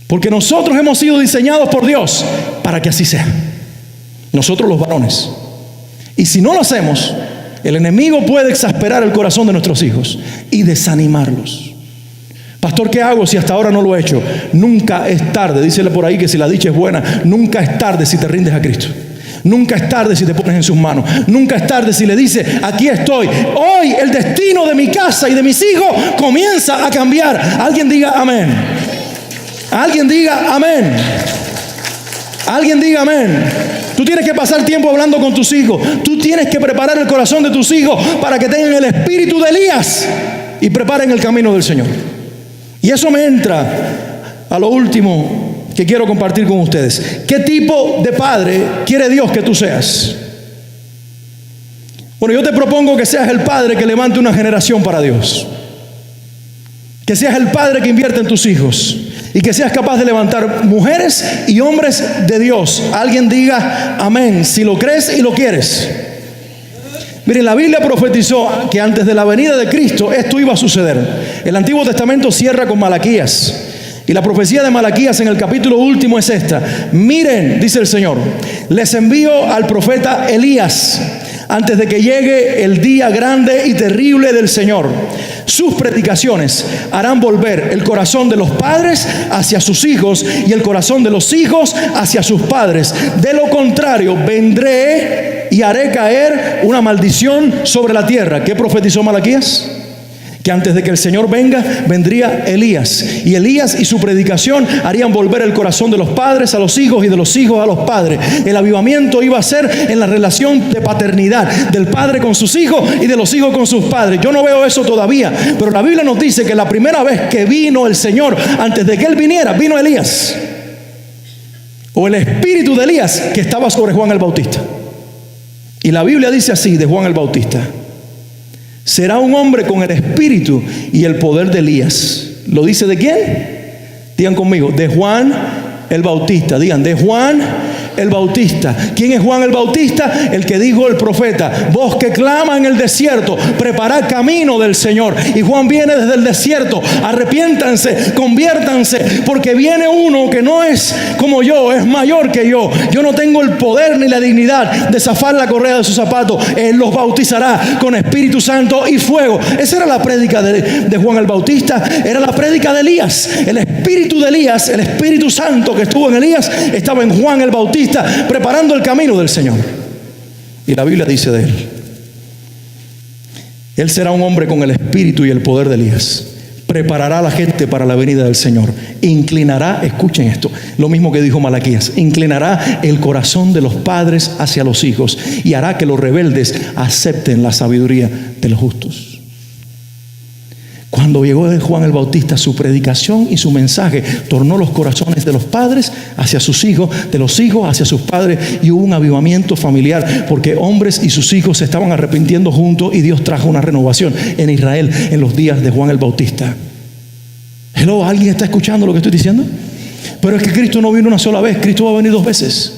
Porque nosotros hemos sido diseñados por Dios para que así sea. Nosotros los varones. Y si no lo hacemos, el enemigo puede exasperar el corazón de nuestros hijos y desanimarlos. Pastor, ¿qué hago si hasta ahora no lo he hecho? Nunca es tarde. Dísele por ahí que si la dicha es buena, nunca es tarde si te rindes a Cristo. Nunca es tarde si te pones en sus manos. Nunca es tarde si le dices: aquí estoy. Hoy el destino de mi casa y de mis hijos comienza a cambiar. Alguien diga amén. Alguien diga amén. Alguien diga amén. Tú tienes que pasar tiempo hablando con tus hijos. Tú tienes que preparar el corazón de tus hijos para que tengan el espíritu de Elías y preparen el camino del Señor. Y eso me entra a lo último que quiero compartir con ustedes. ¿Qué tipo de padre quiere Dios que tú seas? Bueno, yo te propongo que seas el padre que levante una generación para Dios. Que seas el padre que invierte en tus hijos. Y que seas capaz de levantar mujeres y hombres de Dios. Alguien diga amén, si lo crees y lo quieres. Miren, la Biblia profetizó que antes de la venida de Cristo esto iba a suceder. El Antiguo Testamento cierra con Malaquías. Y la profecía de Malaquías en el capítulo último es esta: miren, dice el Señor, les envío al profeta Elías antes de que llegue el día grande y terrible del Señor. Sus predicaciones harán volver el corazón de los padres hacia sus hijos y el corazón de los hijos hacia sus padres. De lo contrario, vendré y haré caer una maldición sobre la tierra. ¿Qué profetizó Malaquías? Que antes de que el Señor venga, vendría Elías. Y Elías y su predicación harían volver el corazón de los padres a los hijos y de los hijos a los padres. El avivamiento iba a ser en la relación de paternidad del padre con sus hijos y de los hijos con sus padres. Yo no veo eso todavía, pero la Biblia nos dice que la primera vez que vino el Señor, antes de que Él viniera, vino Elías. O el espíritu de Elías que estaba sobre Juan el Bautista. Y la Biblia dice así de Juan el Bautista: Será un hombre con el espíritu y el poder de Elías. ¿Lo dice de quién? Digan conmigo, de Juan el Bautista. Digan, de Juan el Bautista. ¿Quién es Juan el Bautista? El que dijo el profeta: voz que clama en el desierto, preparad camino del Señor. Y Juan viene desde el desierto: arrepiéntanse, conviértanse, porque viene uno que no es como yo, es mayor que yo. Yo no tengo el poder ni la dignidad de zafar la correa de sus zapatos. Él los bautizará con Espíritu Santo y fuego. Esa era la prédica de Juan el Bautista. Era la prédica de Elías. El espíritu de Elías, el Espíritu Santo que estuvo en Elías, estaba en Juan el Bautista, preparando el camino del Señor. Y la Biblia dice de él: él será un hombre con el espíritu y el poder de Elías. Preparará a la gente para la venida del Señor. Inclinará, escuchen esto, lo mismo que dijo Malaquías: inclinará el corazón de los padres hacia los hijos y hará que los rebeldes acepten la sabiduría de los justos. Cuando llegó Juan el Bautista, su predicación y su mensaje tornó los corazones de los padres hacia sus hijos, de los hijos hacia sus padres, y hubo un avivamiento familiar, porque hombres y sus hijos se estaban arrepintiendo juntos, y Dios trajo una renovación en Israel en los días de Juan el Bautista. Hello, ¿alguien está escuchando lo que estoy diciendo? Pero es que Cristo no vino una sola vez, Cristo va a venir 2 veces.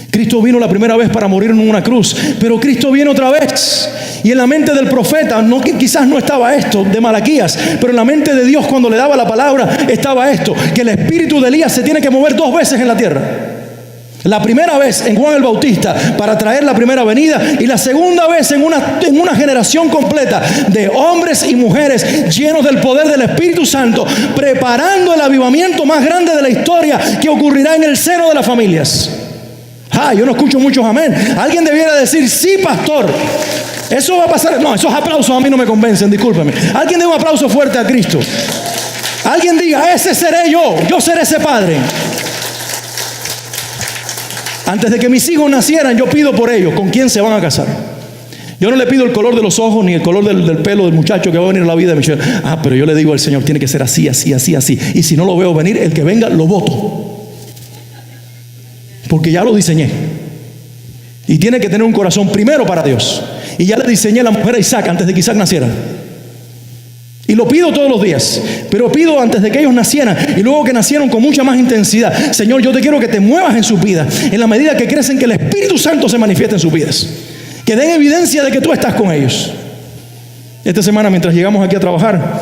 Cristo vino la primera vez para morir en una cruz, pero Cristo viene otra vez. Y en la mente del profeta, quizás no estaba esto de Malaquías, pero en la mente de Dios, cuando le daba la palabra, estaba esto: que el espíritu de Elías se tiene que mover 2 veces en la tierra. La primera vez en Juan el Bautista, para traer la primera venida, y la segunda vez en una generación completa de hombres y mujeres llenos del poder del Espíritu Santo, preparando el avivamiento más grande de la historia, que ocurrirá en el seno de las familias. Yo no escucho muchos amén. Alguien debiera decir: sí, pastor, eso va a pasar. No, esos aplausos a mí no me convencen, discúlpeme. Alguien dé un aplauso fuerte a Cristo. Alguien diga: ese seré yo seré ese padre. Antes de que mis hijos nacieran, yo pido por ellos con quién se van a casar. Yo no le pido el color de los ojos ni el color del pelo del muchacho que va a venir a la vida de Michelle. Pero yo le digo al Señor: tiene que ser así, así, así, así. Y si no lo veo venir, el que venga lo voto, porque ya lo diseñé. Y tiene que tener un corazón primero para Dios. Y ya le diseñé la mujer a Isaac antes de que Isaac naciera. Y lo pido todos los días, pero pido antes de que ellos nacieran, y luego que nacieron con mucha más intensidad. Señor, yo te quiero que te muevas en sus vidas, en la medida que crecen, que el Espíritu Santo se manifieste en sus vidas, que den evidencia de que tú estás con ellos. Esta semana, mientras llegamos aquí a trabajar,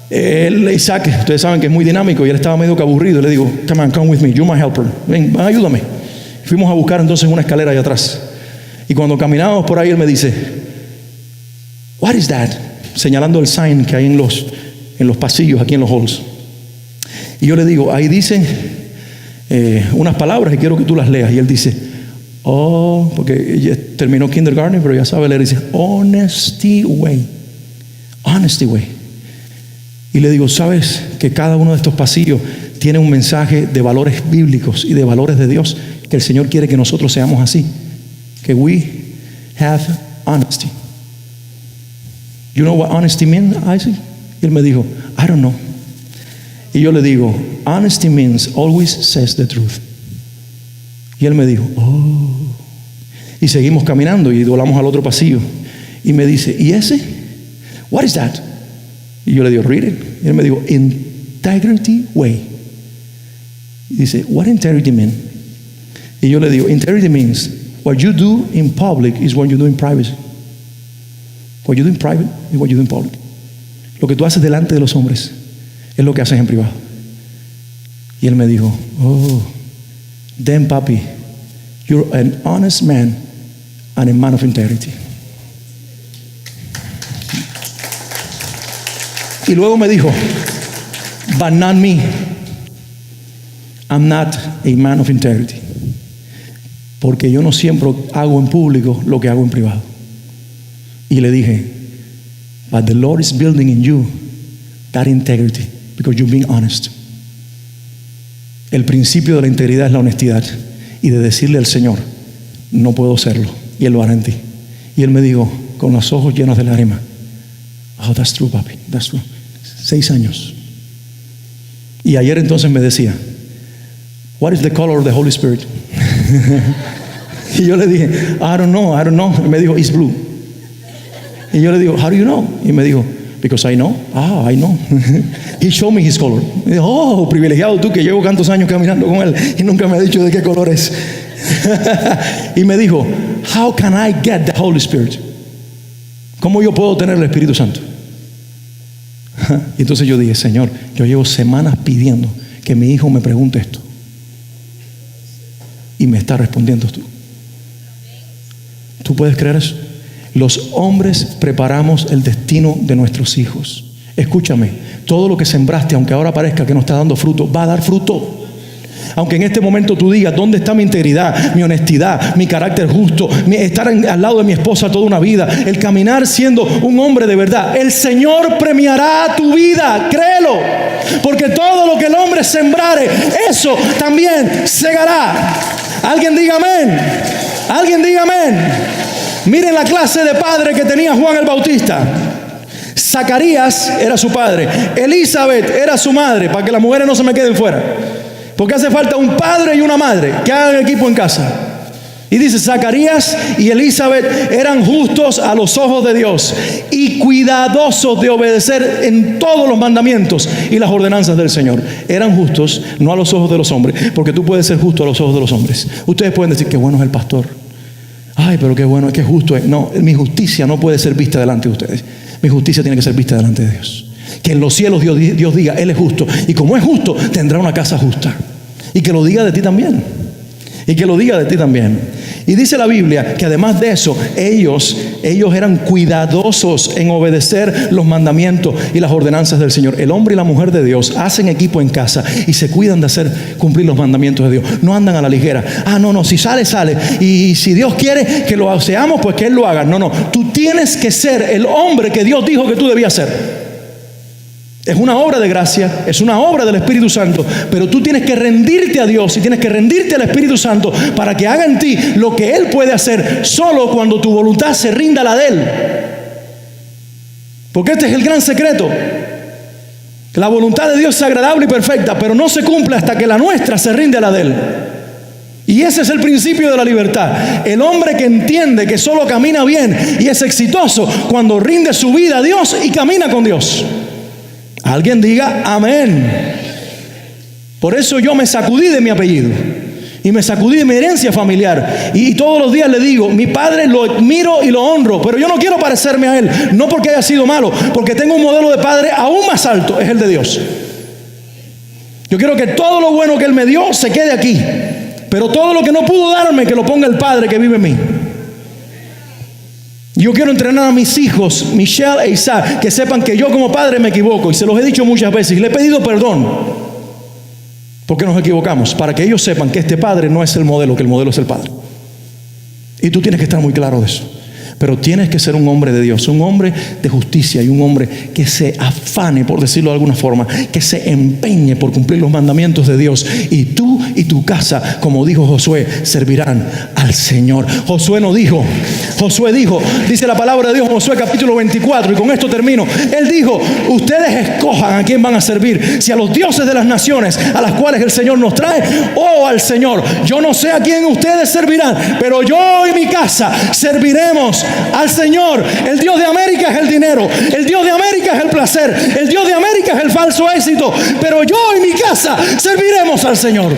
Isaac, ustedes saben que es muy dinámico, y él estaba medio que aburrido. Le digo: come with me, you're my helper. Ven, ayúdame. Fuimos a buscar entonces una escalera allá atrás, y cuando caminábamos por ahí, él me dice: what is that? Señalando el sign que hay en los pasillos, aquí en los halls. Y yo le digo: ahí dicen unas palabras y quiero que tú las leas. Y él dice: porque ella terminó kindergarten, pero ya sabe leer. Dice: honesty way. Honesty way. Y le digo: ¿sabes que cada uno de estos pasillos tiene un mensaje de valores bíblicos y de valores de Dios? Que el Señor quiere que nosotros seamos así, que we have honesty. You know what honesty means, Isaac? Y él me dijo: I don't know. Y yo le digo: honesty means always says the truth. Y él me dijo: Y seguimos caminando y volamos al otro pasillo, y me dice: ¿y ese? What is that? Y yo le digo: read it. Y él me dijo: integrity way. Y dice: what integrity mean? Y yo le digo: integrity means what you do in public is what you do in privacy. What you do in private is what you do in public. Lo que tú haces delante de los hombres es lo que haces en privado. Y él me dijo: then papi, you're an honest man and a man of integrity. Y luego me dijo: but not me. I'm not a man of integrity. Porque yo no siempre hago en público lo que hago en privado. Y le dije: but the Lord is building in you that integrity because you're being honest. El principio de la integridad es la honestidad, y de decirle al Señor: no puedo serlo, y Él lo hará en ti. Y él me dijo, con los ojos llenos de lágrimas: oh, that's true, papi, that's true. 6 años. Y ayer entonces me decía: what is the color of the Holy Spirit? Y yo le dije: I don't know. Y me dijo: it's blue. Y yo le digo, how do you know? Y me dijo, because I know. Ah, I know. He showed me his color. Y dijo, oh, privilegiado tú que llevo tantos años caminando con él y nunca me ha dicho de qué color es. Y me dijo, how can I get the Holy Spirit? ¿Cómo yo puedo tener el Espíritu Santo? Y entonces yo dije, Señor, yo llevo semanas pidiendo que mi hijo me pregunte esto. Y me está respondiendo tú. ¿Tú puedes creer eso? Los hombres preparamos el destino de nuestros hijos. Escúchame, todo lo que sembraste, aunque ahora parezca que no está dando fruto, va a dar fruto. Aunque en este momento tú digas, ¿dónde está mi integridad, mi honestidad, mi carácter justo, estar al lado de mi esposa toda una vida, el caminar siendo un hombre de verdad? El Señor premiará tu vida, créelo. Porque todo lo que el hombre sembrare, eso también segará. Alguien diga amén. Alguien diga amén. Miren la clase de padre que tenía Juan el Bautista. Zacarías era su padre, Elizabeth era su madre, para que las mujeres no se me queden fuera. Porque hace falta un padre y una madre que hagan equipo en casa. Y dice, Zacarías y Elizabeth eran justos a los ojos de Dios y cuidadosos de obedecer en todos los mandamientos y las ordenanzas del Señor. Eran justos, no a los ojos de los hombres, porque tú puedes ser justo a los ojos de los hombres. Ustedes pueden decir, qué bueno es el pastor. Ay, pero qué bueno, qué justo es. No, mi justicia no puede ser vista delante de ustedes. Mi justicia tiene que ser vista delante de Dios. Que en los cielos Dios diga, Él es justo. Y como es justo, tendrá una casa justa. Y que lo diga de ti también. Y que lo diga de ti también. Y dice la Biblia que además de eso, ellos eran cuidadosos en obedecer los mandamientos y las ordenanzas del Señor. El hombre y la mujer de Dios hacen equipo en casa y se cuidan de cumplir los mandamientos de Dios. No andan a la ligera. Ah, no, si sale. Y si Dios quiere que lo seamos, pues que Él lo haga. No, tú tienes que ser el hombre que Dios dijo que tú debías ser. Es una obra de gracia, es una obra del Espíritu Santo, pero tú tienes que rendirte a Dios y tienes que rendirte al Espíritu Santo para que haga en ti lo que Él puede hacer solo cuando tu voluntad se rinda a la de Él. Porque este es el gran secreto. La voluntad de Dios es agradable y perfecta, pero no se cumple hasta que la nuestra se rinde a la de Él. Y ese es el principio de la libertad. El hombre que entiende que solo camina bien y es exitoso cuando rinde su vida a Dios y camina con Dios. Alguien diga amén. Por eso yo me sacudí de mi apellido y me sacudí de mi herencia familiar, y todos los días le digo, mi padre lo admiro y lo honro, pero yo no quiero parecerme a él, no porque haya sido malo, porque tengo un modelo de padre aún más alto, es el de Dios. Yo quiero que todo lo bueno que Él me dio se quede aquí, pero todo lo que no pudo darme, que lo ponga el Padre que vive en mí. Yo quiero entrenar a mis hijos, Michelle e Isaac, que sepan que yo como padre me equivoco, y se los he dicho muchas veces, y le he pedido perdón porque nos equivocamos, para que ellos sepan que este padre no es el modelo, que el modelo es el Padre. Y tú tienes que estar muy claro de eso. Pero tienes que ser un hombre de Dios, un hombre de justicia, y un hombre que se afane, por decirlo de alguna forma, que se empeñe por cumplir los mandamientos de Dios. Y tú y tu casa, como dijo Josué, servirán al Señor. Josué dijo, dice la palabra de Dios, Josué capítulo 24, y con esto termino. Él dijo, ustedes escojan a quién van a servir, si a los dioses de las naciones a las cuales el Señor nos trae, o al Señor. Yo no sé a quién ustedes servirán, pero yo y mi casa serviremos al Señor. El Dios de América es el dinero, el Dios de América es el placer, el Dios de América es el falso éxito, pero yo y mi casa serviremos al Señor.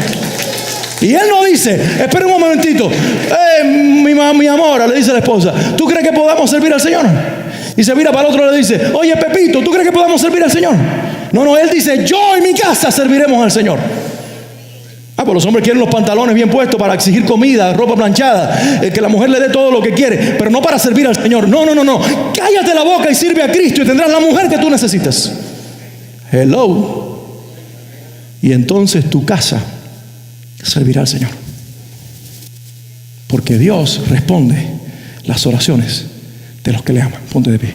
Y él no dice, espera un momentito, mi amor, le dice la esposa, ¿tú crees que podamos servir al Señor? Y se mira para el otro y le dice, oye Pepito, ¿tú crees que podamos servir al Señor? No, él dice, yo y mi casa serviremos al Señor. Pues los hombres quieren los pantalones bien puestos para exigir comida, ropa planchada, que la mujer le dé todo lo que quiere, pero no para servir al Señor. No. Cállate la boca y sirve a Cristo y tendrás la mujer que tú necesitas. Hello. Y entonces tu casa servirá al Señor. Porque Dios responde las oraciones de los que le aman. Ponte de pie.